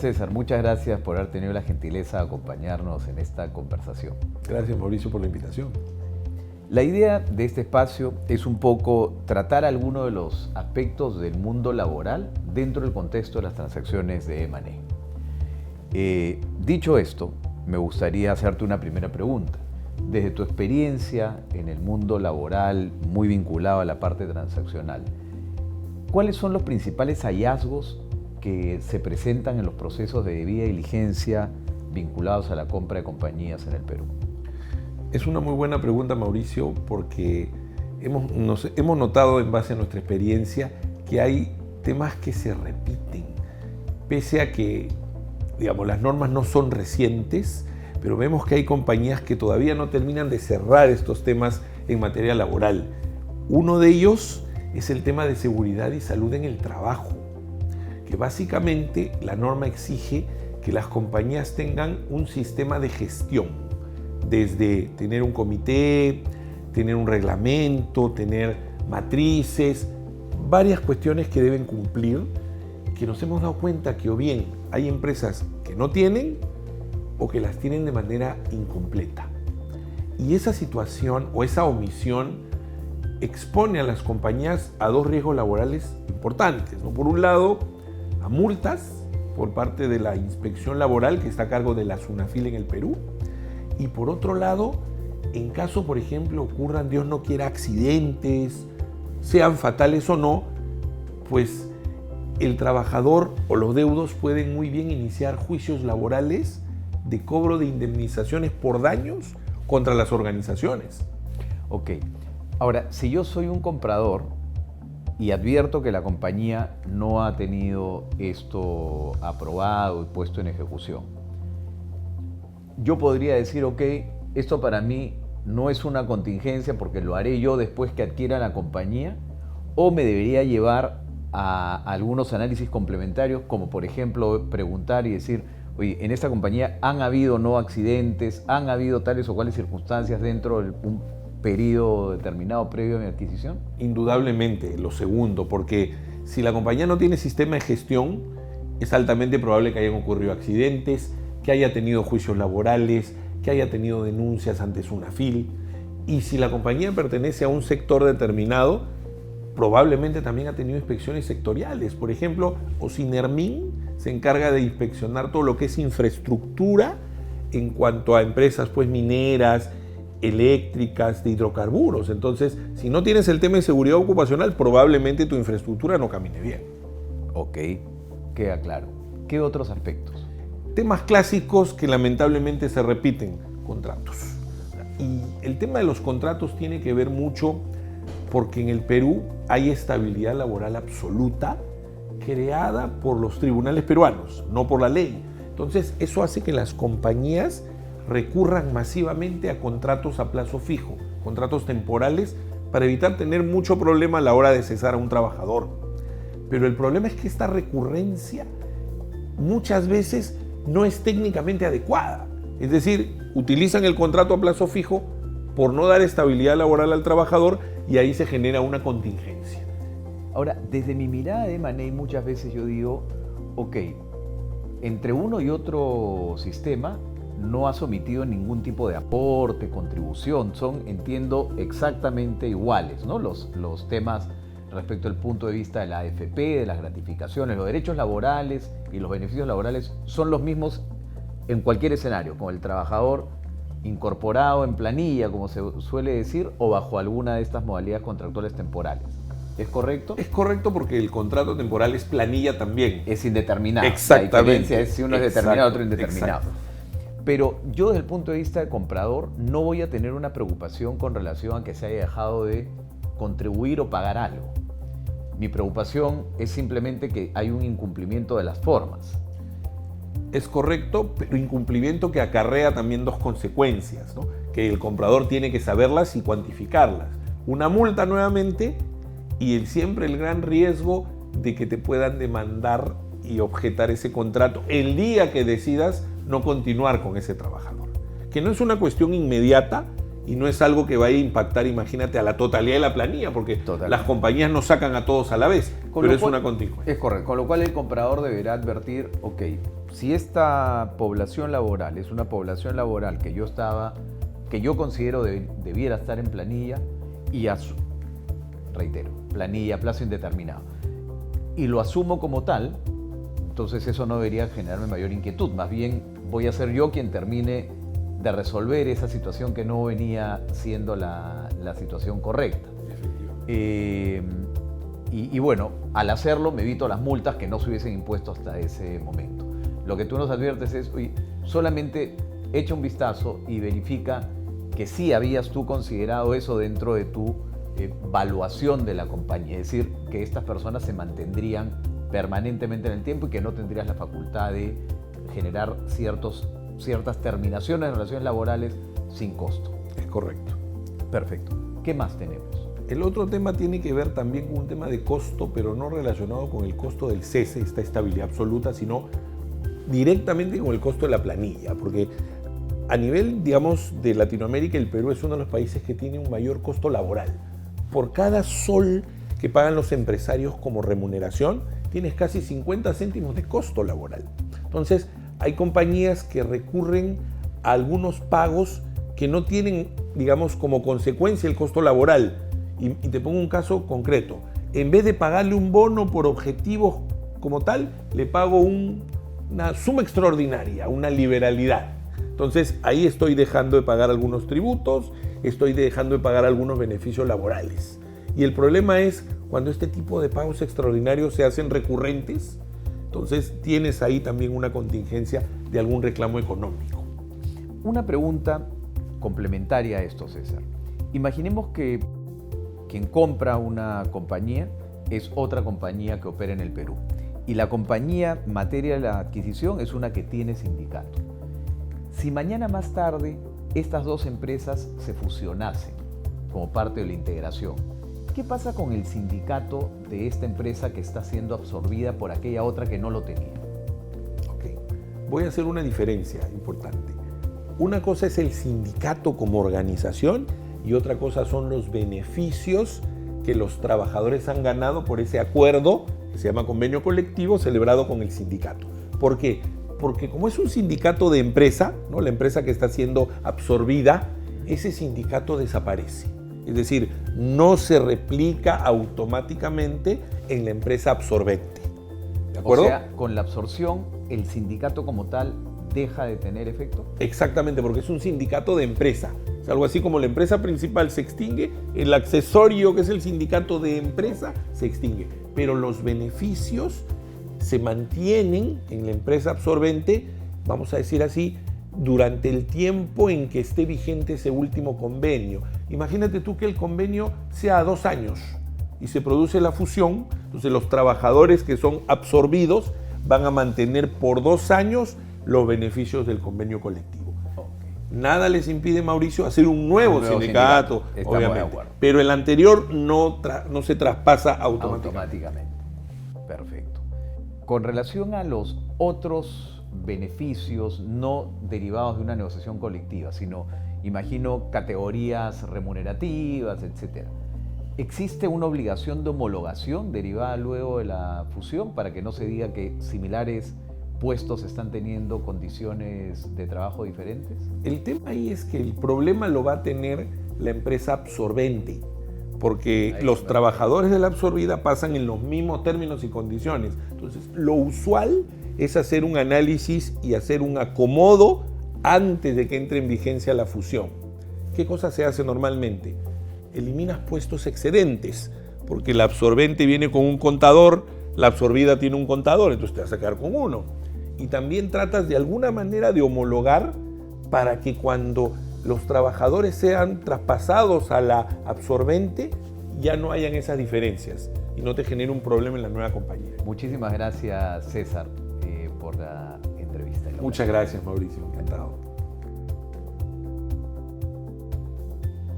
César, muchas gracias por haber tenido la gentileza de acompañarnos en esta conversación. Gracias, Mauricio, por la invitación. La idea de este espacio es un poco tratar algunos de los aspectos del mundo laboral dentro del contexto de las transacciones de M&A. Dicho esto, me gustaría hacerte una primera pregunta. Desde tu experiencia en el mundo laboral, muy vinculado a la parte transaccional, ¿cuáles son los principales hallazgos que se presentan en los procesos de debida diligencia vinculados a la compra de compañías en el Perú? Es una muy buena pregunta, Mauricio, porque hemos notado en base a nuestra experiencia que hay temas que se repiten, pese a que, digamos, las normas no son recientes, pero vemos que hay compañías que todavía no terminan de cerrar estos temas en materia laboral. Uno de ellos es el tema de seguridad y salud en el trabajo, que básicamente la norma exige que las compañías tengan un sistema de gestión, desde tener un comité, tener un reglamento, tener matrices, varias cuestiones que deben cumplir, que nos hemos dado cuenta que o bien hay empresas que no tienen o que las tienen de manera incompleta. Y esa situación o esa omisión expone a las compañías a dos riesgos laborales importantes, ¿no? Por un lado, a multas por parte de la inspección laboral que está a cargo de la SUNAFIL en el Perú, y por otro lado, en caso, por ejemplo, ocurran, Dios no quiera, accidentes, sean fatales o no, pues el trabajador o los deudos pueden muy bien iniciar juicios laborales de cobro de indemnizaciones por daños contra las organizaciones. Ok. Ahora, si yo soy un comprador y advierto que la compañía no ha tenido esto aprobado y puesto en ejecución, yo podría decir, ok, esto para mí no es una contingencia porque lo haré yo después que adquiera la compañía, o me debería llevar a algunos análisis complementarios, como por ejemplo preguntar y decir, oye, en esta compañía han habido no accidentes, han habido tales o cuales circunstancias dentro de un periodo determinado previo a mi adquisición. Indudablemente, lo segundo, porque si la compañía no tiene sistema de gestión, es altamente probable que hayan ocurrido accidentes, que haya tenido juicios laborales, que haya tenido denuncias ante SUNAFIL. Y si la compañía pertenece a un sector determinado, probablemente también ha tenido inspecciones sectoriales. Por ejemplo, Ocinermin se encarga de inspeccionar todo lo que es infraestructura en cuanto a empresas pues, mineras, eléctricas, de hidrocarburos. Entonces, si no tienes el tema de seguridad ocupacional, probablemente tu infraestructura no camine bien. Ok, queda claro. ¿Qué otros aspectos? Temas clásicos que lamentablemente se repiten, contratos. Y el tema de los contratos tiene que ver mucho porque en el Perú hay estabilidad laboral absoluta creada por los tribunales peruanos, no por la ley. Entonces, eso hace que las compañías recurran masivamente a contratos a plazo fijo, contratos temporales, para evitar tener mucho problema a la hora de cesar a un trabajador. Pero el problema es que esta recurrencia muchas veces no es técnicamente adecuada. Es decir, utilizan el contrato a plazo fijo por no dar estabilidad laboral al trabajador y ahí se genera una contingencia. Ahora, desde mi mirada de M&A muchas veces yo digo, ok, entre uno y otro sistema no has omitido ningún tipo de aporte, contribución, son, entiendo, exactamente iguales, ¿no? Los temas respecto al punto de vista de la AFP, de las gratificaciones, los derechos laborales y los beneficios laborales son los mismos en cualquier escenario, con el trabajador incorporado en planilla, como se suele decir, o bajo alguna de estas modalidades contractuales temporales. ¿Es correcto? Es correcto porque el contrato temporal es planilla también. Es indeterminado. Exactamente. La diferencia es si uno es determinado, otro indeterminado. Exacto. Pero yo desde el punto de vista de comprador no voy a tener una preocupación con relación a que se haya dejado de contribuir o pagar algo. Mi preocupación es simplemente que hay un incumplimiento de las formas. Es correcto, pero incumplimiento que acarrea también dos consecuencias, ¿no? Que el comprador tiene que saberlas y cuantificarlas. Una multa nuevamente y siempre el gran riesgo de que te puedan demandar y objetar ese contrato el día que decidas no continuar con ese trabajador. Que no es una cuestión inmediata y no es algo que vaya a impactar, imagínate, a la totalidad de la planilla, porque las compañías no sacan a todos a la vez, pero es una contingencia. Es correcto, con lo cual el comprador deberá advertir, ok, si esta población laboral es una población laboral que yo considero debiera estar en planilla y reitero, planilla, plazo indeterminado, y lo asumo como tal, entonces eso no debería generarme mayor inquietud. Más bien voy a ser yo quien termine de resolver esa situación que no venía siendo la situación correcta. Y bueno, al hacerlo me evito las multas que no se hubiesen impuesto hasta ese momento. Lo que tú nos adviertes es, oye, solamente echa un vistazo y verifica que sí habías tú considerado eso dentro de tu evaluación de la compañía, es decir, que estas personas se mantendrían permanentemente en el tiempo y que no tendrías la facultad de generar ciertas terminaciones de relaciones laborales sin costo. Es correcto. Perfecto. ¿Qué más tenemos? El otro tema tiene que ver también con un tema de costo, pero no relacionado con el costo del cese, esta estabilidad absoluta, sino directamente con el costo de la planilla, porque a nivel, digamos, de Latinoamérica, el Perú es uno de los países que tiene un mayor costo laboral. Por cada sol que pagan los empresarios como remuneración, tienes casi 50 céntimos de costo laboral. Entonces, hay compañías que recurren a algunos pagos que no tienen, digamos, como consecuencia el costo laboral. Y te pongo un caso concreto. En vez de pagarle un bono por objetivos como tal, le pago una suma extraordinaria, una liberalidad. Entonces, ahí estoy dejando de pagar algunos tributos, estoy dejando de pagar algunos beneficios laborales. Y el problema es cuando este tipo de pagos extraordinarios se hacen recurrentes, entonces tienes ahí también una contingencia de algún reclamo económico. Una pregunta complementaria a esto, César. Imaginemos que quien compra una compañía es otra compañía que opera en el Perú y la compañía materia de la adquisición es una que tiene sindicato. Si mañana más tarde estas dos empresas se fusionasen como parte de la integración, ¿qué pasa con el sindicato de esta empresa que está siendo absorbida por aquella otra que no lo tenía? Okay. Voy a hacer una diferencia importante. Una cosa es el sindicato como organización y otra cosa son los beneficios que los trabajadores han ganado por ese acuerdo que se llama convenio colectivo celebrado con el sindicato. ¿Por qué? Porque como es un sindicato de empresa, ¿no? La empresa que está siendo absorbida, ese sindicato desaparece. Es decir, no se replica automáticamente en la empresa absorbente. ¿De acuerdo? O sea, con la absorción, el sindicato como tal deja de tener efecto. Exactamente, porque es un sindicato de empresa. Es algo así como la empresa principal se extingue, el accesorio que es el sindicato de empresa se extingue. Pero los beneficios se mantienen en la empresa absorbente, vamos a decir así, durante el tiempo en que esté vigente ese último convenio. Imagínate tú que el convenio sea a 2 años y se produce la fusión, entonces los trabajadores que son absorbidos van a mantener por 2 años los beneficios del convenio colectivo. Nada les impide, Mauricio, hacer un nuevo sindicato, obviamente, pero el anterior no se traspasa automáticamente. Perfecto. Con relación a los otros beneficios no derivados de una negociación colectiva, sino, imagino, categorías remunerativas, etc. ¿Existe una obligación de homologación derivada luego de la fusión para que no se diga que similares puestos están teniendo condiciones de trabajo diferentes? El tema ahí es que el problema lo va a tener la empresa absorbente, porque los trabajadores de la absorbida pasan en los mismos términos y condiciones. Entonces, lo usual es hacer un análisis y hacer un acomodo antes de que entre en vigencia la fusión. ¿Qué cosa se hace normalmente? Eliminas puestos excedentes, porque la absorbente viene con un contador, la absorbida tiene un contador, entonces te vas a quedar con uno. Y también tratas de alguna manera de homologar para que cuando los trabajadores sean traspasados a la absorbente ya no hayan esas diferencias y no te genere un problema en la nueva compañía. Muchísimas gracias, César, por la entrevista. Muchas gracias, Mauricio. Encantado.